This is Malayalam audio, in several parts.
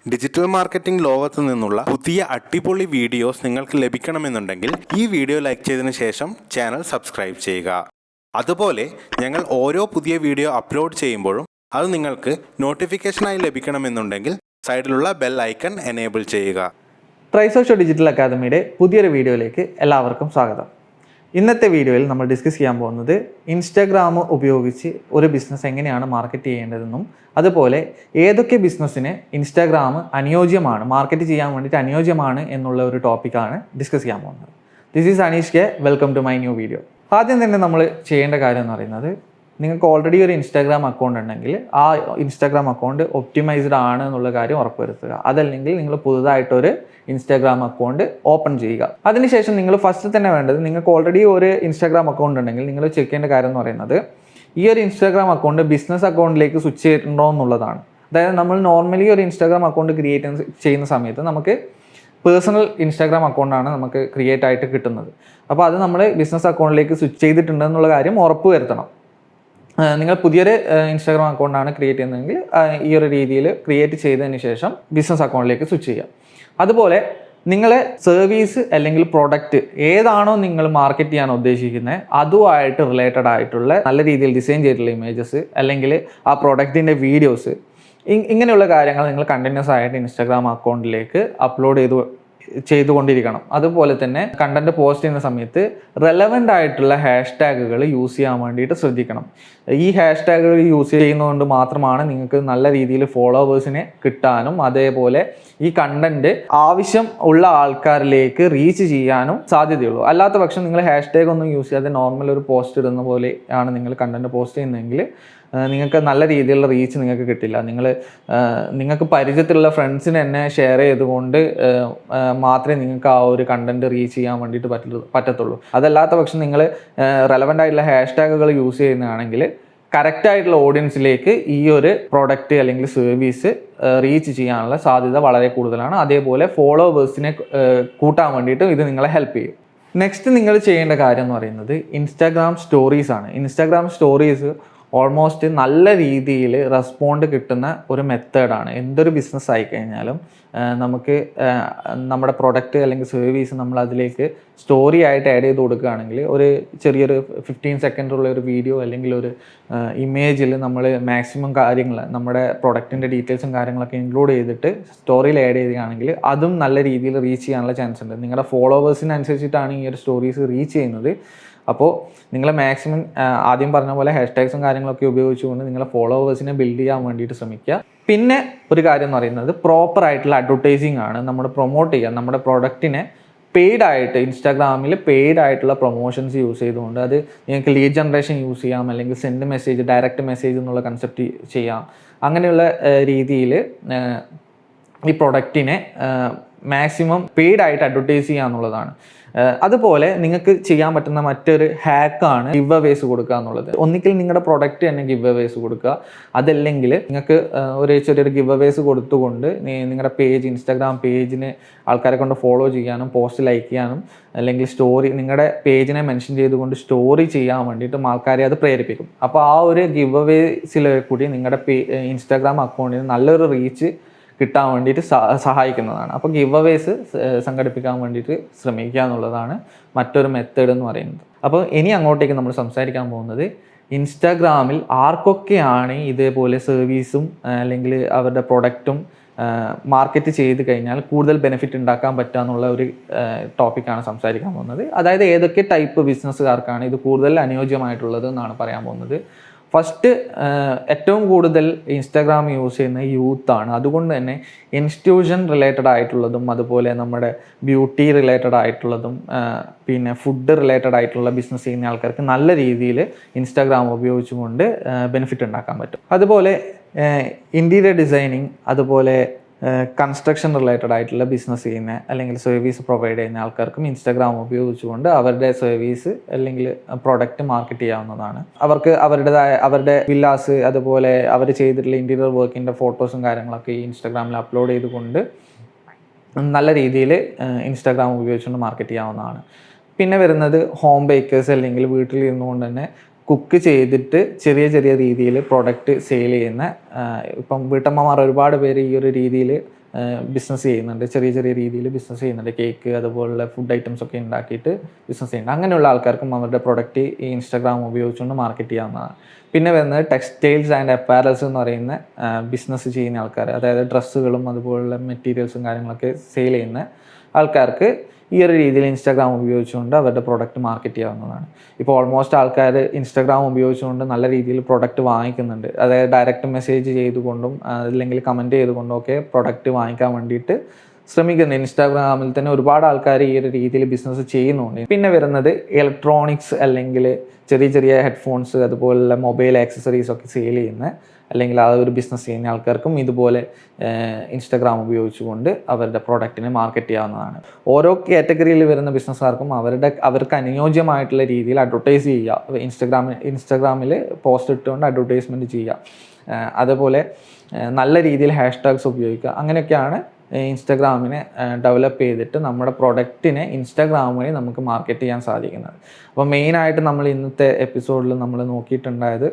ഡിജിറ്റൽ മാർക്കറ്റിംഗ് ലോകത്ത് നിന്നുള്ള പുതിയ അടിപൊളി വീഡിയോസ് നിങ്ങൾക്ക് ലഭിക്കണമെന്നുണ്ടെങ്കിൽ ഈ വീഡിയോ ലൈക്ക് ചെയ്തതിനു ശേഷം ചാനൽ സബ്സ്ക്രൈബ് ചെയ്യുക. അതുപോലെ ഞങ്ങൾ ഓരോ പുതിയ വീഡിയോ അപ്ലോഡ് ചെയ്യുമ്പോഴും അത് നിങ്ങൾക്ക് നോട്ടിഫിക്കേഷനായി ലഭിക്കണമെന്നുണ്ടെങ്കിൽ സൈഡിലുള്ള ബെൽ ഐക്കൺ എനേബിൾ ചെയ്യുക. ട്രൈസോഷോ ഡിജിറ്റൽ അക്കാദമിയുടെ പുതിയൊരു വീഡിയോയിലേക്ക് എല്ലാവർക്കും സ്വാഗതം. ഇന്നത്തെ വീഡിയോയിൽ നമ്മൾ ഡിസ്കസ് ചെയ്യാൻ പോകുന്നത് ഇൻസ്റ്റാഗ്രാം ഉപയോഗിച്ച് ഒരു ബിസിനസ് എങ്ങനെയാണ് മാർക്കറ്റ് ചെയ്യേണ്ടതെന്നും അതുപോലെ ഏതൊക്കെ ബിസിനസ്സിന് ഇൻസ്റ്റാഗ്രാം അനുയോജ്യമാണ്, മാർക്കറ്റ് ചെയ്യാൻ വേണ്ടിയിട്ട് അനുയോജ്യമാണ് എന്നുള്ള ഒരു ടോപ്പിക്കാണ് ഡിസ്കസ് ചെയ്യാൻ പോകുന്നത്. This is Anish K, welcome to my new video. ആദ്യം തന്നെ നമ്മൾ ചെയ്യേണ്ട കാര്യം എന്ന് പറയുന്നത്, നിങ്ങൾക്ക് ഓൾറെഡി ഒരു ഇൻസ്റ്റാഗ്രാം അക്കൗണ്ട് ഉണ്ടെങ്കിൽ ആ ഇൻസ്റ്റാഗ്രാം അക്കൗണ്ട് ഒപ്റ്റിമൈസ്ഡ് ആണ് എന്നുള്ള കാര്യം ഉറപ്പുവരുത്തുക. അതല്ലെങ്കിൽ നിങ്ങൾ പുതുതായിട്ടൊരു ഇൻസ്റ്റാഗ്രാം അക്കൗണ്ട് ഓപ്പൺ ചെയ്യുക. അതിനുശേഷം നിങ്ങൾ ഫസ്റ്റ് തന്നെ വേണ്ടത്, നിങ്ങൾക്ക് ഓൾറെഡി ഒരു ഇൻസ്റ്റാഗ്രാം അക്കൗണ്ട് ഉണ്ടെങ്കിൽ നിങ്ങൾ ചെക്ക് ചെയ്യേണ്ട കാര്യം എന്ന് പറയുന്നത്, ഈ ഒരു ഇൻസ്റ്റാഗ്രാം അക്കൗണ്ട് ബിസിനസ് അക്കൗണ്ടിലേക്ക് സ്വിച്ച് ചെയ്തിട്ടുണ്ടോ എന്നുള്ളതാണ്. അതായത് നമ്മൾ നോർമലി ഒരു ഇൻസ്റ്റാഗ്രാം അക്കൗണ്ട് ക്രിയേറ്റ് ചെയ്യുന്ന സമയത്ത് നമുക്ക് പേഴ്സണൽ ഇൻസ്റ്റാഗ്രാം അക്കൗണ്ടാണ് നമുക്ക് ക്രിയേറ്റ് ആയിട്ട് കിട്ടുന്നത്. അപ്പോൾ അത് നമ്മൾ ബിസിനസ് അക്കൗണ്ടിലേക്ക് സ്വിച്ച് ചെയ്തിട്ടുണ്ട് എന്നുള്ള കാര്യം ഉറപ്പ് വരുത്തണം. നിങ്ങൾ പുതിയൊരു ഇൻസ്റ്റാഗ്രാം അക്കൗണ്ടാണ് ക്രിയേറ്റ് ചെയ്യുന്നതെങ്കിൽ ഈ ഒരു രീതിയിൽ ക്രിയേറ്റ് ചെയ്തതിന് ശേഷം ബിസിനസ് അക്കൗണ്ടിലേക്ക് സ്വിച്ച് ചെയ്യാം. അതുപോലെ നിങ്ങളെ സർവീസ് അല്ലെങ്കിൽ പ്രൊഡക്റ്റ് ഏതാണോ നിങ്ങൾ മാർക്കറ്റ് ചെയ്യാൻ ഉദ്ദേശിക്കുന്നത് അതുമായിട്ട് റിലേറ്റഡ് ആയിട്ടുള്ള നല്ല രീതിയിൽ ഡിസൈൻ ചെയ്തിട്ടുള്ള ഇമേജസ് അല്ലെങ്കിൽ ആ പ്രൊഡക്റ്റിൻ്റെ വീഡിയോസ്, ഇങ്ങനെയുള്ള കാര്യങ്ങൾ നിങ്ങൾ കണ്ടിന്യൂസ് ആയിട്ട് ഇൻസ്റ്റാഗ്രാം അക്കൗണ്ടിലേക്ക് അപ്ലോഡ് ചെയ്തുകൊണ്ടിരിക്കണം. അതുപോലെ തന്നെ കണ്ടന്റ് പോസ്റ്റ് ചെയ്യുന്ന സമയത്ത് റെലവൻ്റ് ആയിട്ടുള്ള ഹാഷ്ടാഗുകൾ യൂസ് ചെയ്യാൻ വേണ്ടിയിട്ട് ശ്രദ്ധിക്കണം. ഈ ഹാഷ്ടാഗുകൾ യൂസ് ചെയ്യുന്നതുകൊണ്ട് മാത്രമാണ് നിങ്ങൾക്ക് നല്ല രീതിയിൽ ഫോളോവേഴ്സിനെ കിട്ടാനും അതേപോലെ ഈ കണ്ടന്റ് ആവശ്യം ഉള്ള ആൾക്കാരിലേക്ക് റീച്ച് ചെയ്യാനും സാധ്യതയുള്ളൂ. അല്ലാത്ത പക്ഷം നിങ്ങൾ ഹാഷ്ടാഗ് ഒന്നും യൂസ് ചെയ്യാതെ നോർമൽ ഒരു പോസ്റ്റ് ഇടുന്ന പോലെയാണ് നിങ്ങൾ കണ്ടന്റ് പോസ്റ്റ് ചെയ്യുന്നതെങ്കിൽ നിങ്ങൾക്ക് നല്ല രീതിയിലുള്ള റീച്ച് നിങ്ങൾക്ക് കിട്ടില്ല. നിങ്ങൾക്ക് പരിചയത്തിലുള്ള ഫ്രണ്ട്സിന് തന്നെ ഷെയർ ചെയ്തുകൊണ്ട് മാത്രമേ നിങ്ങൾക്ക് ആ ഒരു കണ്ടന്റ് റീച്ച് ചെയ്യാൻ വേണ്ടിയിട്ട് പറ്റത്തുള്ളൂ. അതല്ലാത്ത പക്ഷം നിങ്ങൾ റെലവൻ്റ് ആയിട്ടുള്ള ഹാഷ്ടാഗുകൾ യൂസ് ചെയ്യുന്നതാണെങ്കിൽ കറക്റ്റായിട്ടുള്ള ഓഡിയൻസിലേക്ക് ഈ ഒരു പ്രോഡക്റ്റ് അല്ലെങ്കിൽ സർവീസ് റീച്ച് ചെയ്യാനുള്ള സാധ്യത വളരെ കൂടുതലാണ്. അതേപോലെ ഫോളോവേഴ്സിനെ കൂട്ടാൻ വേണ്ടിയിട്ട് ഇത് നിങ്ങളെ ഹെൽപ്പ് ചെയ്യും. നെക്സ്റ്റ് നിങ്ങൾ ചെയ്യേണ്ട കാര്യം എന്ന് പറയുന്നത് ഇൻസ്റ്റാഗ്രാം സ്റ്റോറീസ് ആണ്. ഇൻസ്റ്റാഗ്രാം സ്റ്റോറീസ് ഓൾമോസ്റ്റ് നല്ല രീതിയിൽ റെസ്പോണ്ട് കിട്ടുന്ന ഒരു മെത്തേഡാണ്. എന്തൊരു ബിസിനസ് ആയിക്കഴിഞ്ഞാലും നമുക്ക് നമ്മുടെ പ്രൊഡക്റ്റ് അല്ലെങ്കിൽ സർവീസ് നമ്മൾ അതിലേക്ക് സ്റ്റോറി ആയിട്ട് ആഡ് ചെയ്ത് കൊടുക്കുകയാണെങ്കിൽ ഒരു ചെറിയൊരു 15 സെക്കൻഡുള്ള ഒരു വീഡിയോ അല്ലെങ്കിൽ ഒരു ഇമേജിൽ നമ്മൾ മാക്സിമം കാര്യങ്ങൾ നമ്മുടെ പ്രൊഡക്റ്റിൻ്റെ ഡീറ്റെയിൽസും കാര്യങ്ങളൊക്കെ ഇൻക്ലൂഡ് ചെയ്തിട്ട് സ്റ്റോറിയിൽ ആഡ് ചെയ്യുകയാണെങ്കിൽ അതും നല്ല രീതിയിൽ റീച്ച് ചെയ്യാനുള്ള ചാൻസ് ഉണ്ട്. നിങ്ങളുടെ ഫോളോവേഴ്സിനനുസരിച്ചിട്ടാണ് ഈ ഒരു സ്റ്റോറീസ് റീച്ച് ചെയ്യുന്നത്. അപ്പോൾ നിങ്ങൾ മാക്സിമം ആദ്യം പറഞ്ഞ പോലെ ഹാഷ്ടാഗ്സും കാര്യങ്ങളൊക്കെ ഉപയോഗിച്ചുകൊണ്ട് നിങ്ങളെ ഫോളോവേഴ്സിനെ ബിൽഡ് ചെയ്യാൻ വേണ്ടിയിട്ട് ശ്രമിക്കുക. പിന്നെ ഒരു കാര്യം എന്ന് പറയുന്നത് പ്രോപ്പർ ആയിട്ടുള്ള അഡ്വർടൈസിങ് ആണ്. നമ്മൾ പ്രൊമോട്ട് ചെയ്യുക നമ്മുടെ പ്രൊഡക്റ്റിനെ പെയ്ഡ് ആയിട്ട് ഇൻസ്റ്റാഗ്രാമിൽ പെയ്ഡ് ആയിട്ടുള്ള പ്രൊമോഷൻസ് യൂസ് ചെയ്തുകൊണ്ട്, അത് നിങ്ങൾക്ക് ലീഡ് ജനറേഷൻ യൂസ് ചെയ്യാം, അല്ലെങ്കിൽ സെൻഡ് മെസ്സേജ്, ഡയറക്റ്റ് മെസ്സേജ് എന്നുള്ള കൺസെപ്റ്റ് ചെയ്യാം. അങ്ങനെയുള്ള രീതിയിൽ ഈ പ്രൊഡക്റ്റിനെ മാക്സിമം പെയ്ഡ് ആയിട്ട് അഡ്വർടൈസ് ചെയ്യുക എന്നുള്ളതാണ്. അതുപോലെ നിങ്ങൾക്ക് ചെയ്യാൻ പറ്റുന്ന മറ്റൊരു ഹാക്കാണ് ഗിവ് അവേസ് കൊടുക്കുക എന്നുള്ളത്. ഒന്നിക്കൽ നിങ്ങളുടെ പ്രൊഡക്റ്റ് തന്നെ ഗിവ് അവേസ് കൊടുക്കുക, അതല്ലെങ്കിൽ നിങ്ങൾക്ക് ഒരു ചെറിയൊരു ഗിവ് അവേസ് കൊടുത്തുകൊണ്ട് നിങ്ങളുടെ പേജ്, ഇൻസ്റ്റാഗ്രാം പേജിനെ ആൾക്കാരെ കൊണ്ട് ഫോളോ ചെയ്യാനും പോസ്റ്റ് ലൈക്ക് ചെയ്യാനും അല്ലെങ്കിൽ സ്റ്റോറി, നിങ്ങളുടെ പേജിനെ മെൻഷൻ ചെയ്തുകൊണ്ട് സ്റ്റോറി ചെയ്യാൻ വേണ്ടിയിട്ടും ആൾക്കാരെ അത് പ്രേരിപ്പിക്കും. അപ്പോൾ ആ ഒരു ഗിവ് അവേസിൽ കൂടി നിങ്ങളുടെ ഇൻസ്റ്റാഗ്രാം അക്കൗണ്ടിന് നല്ലൊരു റീച്ച് കിട്ടാൻ വേണ്ടിയിട്ട് സഹായിക്കുന്നതാണ്. അപ്പോൾ ഗിവ് അവേസ് സംഘടിപ്പിക്കാൻ വേണ്ടിയിട്ട് ശ്രമിക്കുക എന്നുള്ളതാണ് മറ്റൊരു മെത്തേഡ് എന്ന് പറയുന്നത്. അപ്പോൾ ഇനി അങ്ങോട്ടേക്ക് നമ്മൾ സംസാരിക്കാൻ പോകുന്നത് ഇൻസ്റ്റാഗ്രാമിൽ ആർക്കൊക്കെയാണ് ഇതേപോലെ സർവീസും അല്ലെങ്കിൽ അവരുടെ പ്രൊഡക്റ്റും മാർക്കറ്റ് ചെയ്ത് കഴിഞ്ഞാൽ കൂടുതൽ ബെനിഫിറ്റ് ഉണ്ടാക്കാൻ പറ്റുക എന്നുള്ള ഒരു ടോപ്പിക്കാണ് സംസാരിക്കാൻ പോകുന്നത്. അതായത് ഏതൊക്കെ ടൈപ്പ് ബിസിനസ്സുകാർക്കാണ് ഇത് കൂടുതൽ അനുയോജ്യമായിട്ടുള്ളത് എന്നാണ് പറയാൻ പോകുന്നത്. ഫസ്റ്റ്, ഏറ്റവും കൂടുതൽ ഇൻസ്റ്റാഗ്രാം യൂസ് ചെയ്യുന്ന യൂത്താണ്. അതുകൊണ്ട് തന്നെ ഇൻസ്റ്റിറ്റ്യൂഷൻ റിലേറ്റഡ് ആയിട്ടുള്ളതും അതുപോലെ നമ്മുടെ ബ്യൂട്ടി റിലേറ്റഡ് ആയിട്ടുള്ളതും പിന്നെ ഫുഡ് റിലേറ്റഡ് ആയിട്ടുള്ള ബിസിനസ് ചെയ്യുന്ന ആൾക്കാർക്ക് നല്ല രീതിയിൽ ഇൻസ്റ്റാഗ്രാം ഉപയോഗിച്ചുകൊണ്ട് ബെനിഫിറ്റ് ഉണ്ടാക്കാൻ പറ്റും. അതുപോലെ ഇൻറ്റീരിയർ ഡിസൈനിങ്, അതുപോലെ കൺസ്ട്രക്ഷൻ റിലേറ്റഡ് ആയിട്ടുള്ള ബിസിനസ് ചെയ്യുന്ന അല്ലെങ്കിൽ സർവീസ് പ്രൊവൈഡ് ചെയ്യുന്ന ആൾക്കാർക്കും ഇൻസ്റ്റാഗ്രാം ഉപയോഗിച്ചുകൊണ്ട് അവരുടെ സർവീസ് അല്ലെങ്കിൽ പ്രൊഡക്റ്റ് മാർക്കറ്റ് ചെയ്യാവുന്നതാണ്. അവർക്ക് അവരുടെ വില്ലാസ്, അതുപോലെ അവർ ചെയ്തിട്ടുള്ള ഇൻറ്റീരിയർ വർക്കിൻ്റെ ഫോട്ടോസും കാര്യങ്ങളൊക്കെ ഈ ഇൻസ്റ്റാഗ്രാമിൽ അപ്ലോഡ് ചെയ്തുകൊണ്ട് നല്ല രീതിയിൽ ഇൻസ്റ്റാഗ്രാം ഉപയോഗിച്ചുകൊണ്ട് മാർക്കറ്റ് ചെയ്യാവുന്നതാണ്. പിന്നെ വരുന്നത് ഹോം ബേക്കേഴ്സ്, അല്ലെങ്കിൽ വീട്ടിൽ ഇരുന്നുകൊണ്ട് തന്നെ കുക്ക് ചെയ്തിട്ട് ചെറിയ ചെറിയ രീതിയിൽ പ്രൊഡക്റ്റ് സെയിൽ ചെയ്യുന്ന, ഇപ്പം വീട്ടമ്മമാർ ഒരുപാട് പേര് ഈ ഒരു രീതിയിൽ ബിസിനസ് ചെയ്യുന്നുണ്ട്, ചെറിയ ചെറിയ രീതിയിൽ ബിസിനസ് ചെയ്യുന്നുണ്ട്. കേക്ക് അതുപോലുള്ള ഫുഡ് ഐറ്റംസ് ഒക്കെ ഉണ്ടാക്കിയിട്ട് ബിസിനസ് ചെയ്യുന്നുണ്ട്. അങ്ങനെയുള്ള ആൾക്കാർക്കും അവരുടെ പ്രൊഡക്റ്റ് ഈ ഇൻസ്റ്റാഗ്രാം ഉപയോഗിച്ചുകൊണ്ട് മാർക്കറ്റ് ചെയ്യാവുന്നതാണ്. പിന്നെ വരുന്നത് ടെക്സ്റ്റൈൽസ് ആൻഡ് അപ്പാരൽസ് എന്ന് പറയുന്ന ബിസിനസ് ചെയ്യുന്ന ആൾക്കാർ, അതായത് ഡ്രസ്സുകളും അതുപോലുള്ള മെറ്റീരിയൽസും കാര്യങ്ങളൊക്കെ സെയിൽ ചെയ്യുന്ന ആൾക്കാർക്ക് ഈ ഒരു രീതിയിൽ ഇൻസ്റ്റാഗ്രാം ഉപയോഗിച്ചുകൊണ്ട് അവരുടെ പ്രൊഡക്റ്റ് മാർക്കറ്റ് ചെയ്യാവുന്നതാണ്. ഇപ്പോൾ ഓൾമോസ്റ്റ് ആൾക്കാർ ഇൻസ്റ്റാഗ്രാം ഉപയോഗിച്ചുകൊണ്ട് നല്ല രീതിയിൽ പ്രൊഡക്റ്റ് വാങ്ങിക്കുന്നുണ്ട്. അതായത് ഡയറക്റ്റ് മെസ്സേജ് ചെയ്തുകൊണ്ടും അല്ലെങ്കിൽ കമൻറ്റ് ചെയ്തുകൊണ്ടും ഒക്കെ പ്രൊഡക്റ്റ് വാങ്ങിക്കാൻ വേണ്ടിയിട്ട് ശ്രമിക്കുന്നത്. ഇൻസ്റ്റാഗ്രാമിൽ തന്നെ ഒരുപാട് ആൾക്കാർ ഈ ഒരു രീതിയിൽ ബിസിനസ് ചെയ്യുന്നുണ്ട്. പിന്നെ വരുന്നത് ഇലക്ട്രോണിക്സ് അല്ലെങ്കിൽ ചെറിയ ചെറിയ ഹെഡ്ഫോൺസ് അതുപോലുള്ള മൊബൈൽ ആക്സസറീസ് ഒക്കെ സെയിൽ ചെയ്യുന്ന അല്ലെങ്കിൽ ആ ഒരു ബിസിനസ് ചെയ്യുന്ന ആൾക്കാർക്കും ഇതുപോലെ ഇൻസ്റ്റാഗ്രാം ഉപയോഗിച്ചുകൊണ്ട് അവരുടെ പ്രോഡക്റ്റിനെ മാർക്കറ്റ് ചെയ്യാവുന്നതാണ്. ഓരോ കാറ്റഗറിയിൽ വരുന്ന ബിസിനസ്സുകാർക്കും അവർക്ക് അനുയോജ്യമായിട്ടുള്ള രീതിയിൽ അഡ്വർടൈസ് ചെയ്യുക, ഇൻസ്റ്റാഗ്രാമിൽ പോസ്റ്റ് ഇട്ടുകൊണ്ട് അഡ്വർടൈസ്മെൻറ്റ് ചെയ്യുക, അതുപോലെ നല്ല രീതിയിൽ ഹാഷ്ടാഗ്സ് ഉപയോഗിക്കുക. അങ്ങനെയൊക്കെയാണ് ഇൻസ്റ്റാഗ്രാമിനെ ഡെവലപ്പ് ചെയ്തിട്ട് നമ്മുടെ പ്രൊഡക്റ്റിനെ ഇൻസ്റ്റാഗ്രാം വഴി നമുക്ക് മാർക്കറ്റ് ചെയ്യാൻ സാധിക്കുന്നത്. അപ്പോൾ മെയിനായിട്ട് നമ്മൾ ഇന്നത്തെ എപ്പിസോഡിൽ നമ്മൾ നോക്കിയിട്ടുണ്ടായത്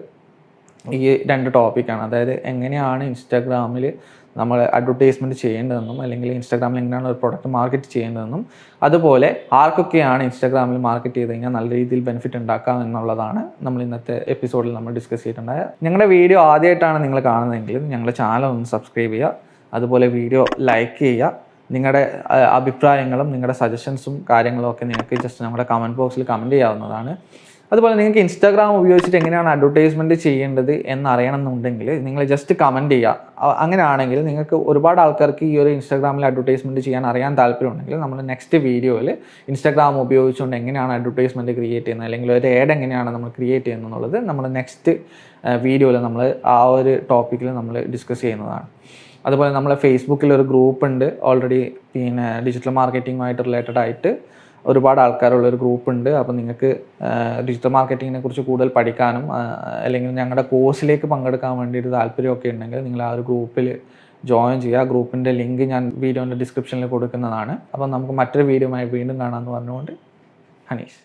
ഈ 2 ടോപ്പിക്കാണ്. അതായത് എങ്ങനെയാണ് ഇൻസ്റ്റാഗ്രാമിൽ നമ്മൾ അഡ്വർടൈസ്മെൻറ്റ് ചെയ്യേണ്ടതെന്നും അല്ലെങ്കിൽ ഇൻസ്റ്റാഗ്രാമിൽ എങ്ങനെയാണ് ഒരു പ്രൊഡക്റ്റ് മാർക്കറ്റ് ചെയ്യേണ്ടതെന്നും അതുപോലെ ആർക്കൊക്കെയാണ് ഇൻസ്റ്റാഗ്രാമിൽ മാർക്കറ്റ് ചെയ്ത് കഴിഞ്ഞാൽ നല്ല രീതിയിൽ ബെനിഫിറ്റ് ഉണ്ടാക്കാം എന്നുള്ളതാണ് നമ്മൾ ഇന്നത്തെ എപ്പിസോഡിൽ നമ്മൾ ഡിസ്കസ് ചെയ്തിട്ടുണ്ടായത്. ഞങ്ങളുടെ വീഡിയോ ആദ്യമായിട്ടാണ് നിങ്ങൾ കാണുന്നതെങ്കിൽ ഞങ്ങളുടെ ചാനൽ ഒന്ന് സബ്സ്ക്രൈബ് ചെയ്യുക, അതുപോലെ വീഡിയോ ലൈക്ക് ചെയ്യുക. നിങ്ങളുടെ അഭിപ്രായങ്ങളും നിങ്ങളുടെ സജഷൻസും കാര്യങ്ങളും ഒക്കെ നിങ്ങൾക്ക് ജസ്റ്റ് നമ്മുടെ കമൻറ്റ് ബോക്സിൽ കമൻറ്റ് ചെയ്യാവുന്നതാണ്. അതുപോലെ നിങ്ങൾക്ക് ഇൻസ്റ്റാഗ്രാം ഉപയോഗിച്ചിട്ട് എങ്ങനെയാണ് അഡ്വർടൈസ്മെൻറ്റ് ചെയ്യേണ്ടത് എന്നറിയണം എന്നുണ്ടെങ്കിൽ നിങ്ങൾ ജസ്റ്റ് കമൻറ്റ് ചെയ്യുക. അങ്ങനെയാണെങ്കിൽ നിങ്ങൾക്ക് ഒരുപാട് ആൾക്കാർക്ക് ഈ ഒരു ഇൻസ്റ്റാഗ്രാമിൽ അഡ്വർടൈസ്മെൻറ്റ് ചെയ്യാൻ അറിയാൻ താല്പര്യമുണ്ടെങ്കിൽ നമ്മൾ നെക്സ്റ്റ് വീഡിയോയിൽ ഇൻസ്റ്റാഗ്രാം ഉപയോഗിച്ചുകൊണ്ട് എങ്ങനെയാണ് അഡ്വർടൈസ്മെൻറ്റ് ക്രിയേറ്റ് ചെയ്യുന്നത് അല്ലെങ്കിൽ ഒരു ആഡ് എങ്ങനെയാണ് നമ്മൾ ക്രിയേറ്റ് ചെയ്യുന്നത് എന്നുള്ളത് നമ്മൾ നെക്സ്റ്റ് വീഡിയോയിൽ നമ്മൾ ആ ഒരു ടോപ്പിക്കിൽ നമ്മൾ ഡിസ്കസ് ചെയ്യുന്നതാണ്. അതുപോലെ നമ്മളെ ഫേസ്ബുക്കിൽ ഒരു ഗ്രൂപ്പ് ഉണ്ട് ഓൾറെഡി, പിന്നെ ഡിജിറ്റൽ മാർക്കറ്റിങ്ങുമായിട്ട് റിലേറ്റഡ് ആയിട്ട് ഒരുപാട് ആൾക്കാരുള്ളൊരു ഗ്രൂപ്പ് ഉണ്ട്. അപ്പോൾ നിങ്ങൾക്ക് ഡിജിറ്റൽ മാർക്കറ്റിങ്ങിനെ കുറിച്ച് കൂടുതൽ പഠിക്കാനും അല്ലെങ്കിൽ ഞങ്ങളുടെ കോഴ്സിലേക്ക് പങ്കെടുക്കാൻ വേണ്ടിയിട്ട് താല്പര്യമൊക്കെ ഉണ്ടെങ്കിൽ നിങ്ങൾ ആ ഒരു ഗ്രൂപ്പിൽ ജോയിൻ ചെയ്യുക. ഗ്രൂപ്പിൻ്റെ ലിങ്ക് ഞാൻ വീഡിയോൻ്റെ ഡിസ്ക്രിപ്ഷനിൽ കൊടുക്കുന്നതാണ്. അപ്പം നമുക്ക് മറ്റൊരു വീഡിയോയുമായി വീണ്ടും കാണാമെന്ന് പറഞ്ഞുകൊണ്ട് ഹനീഷ്.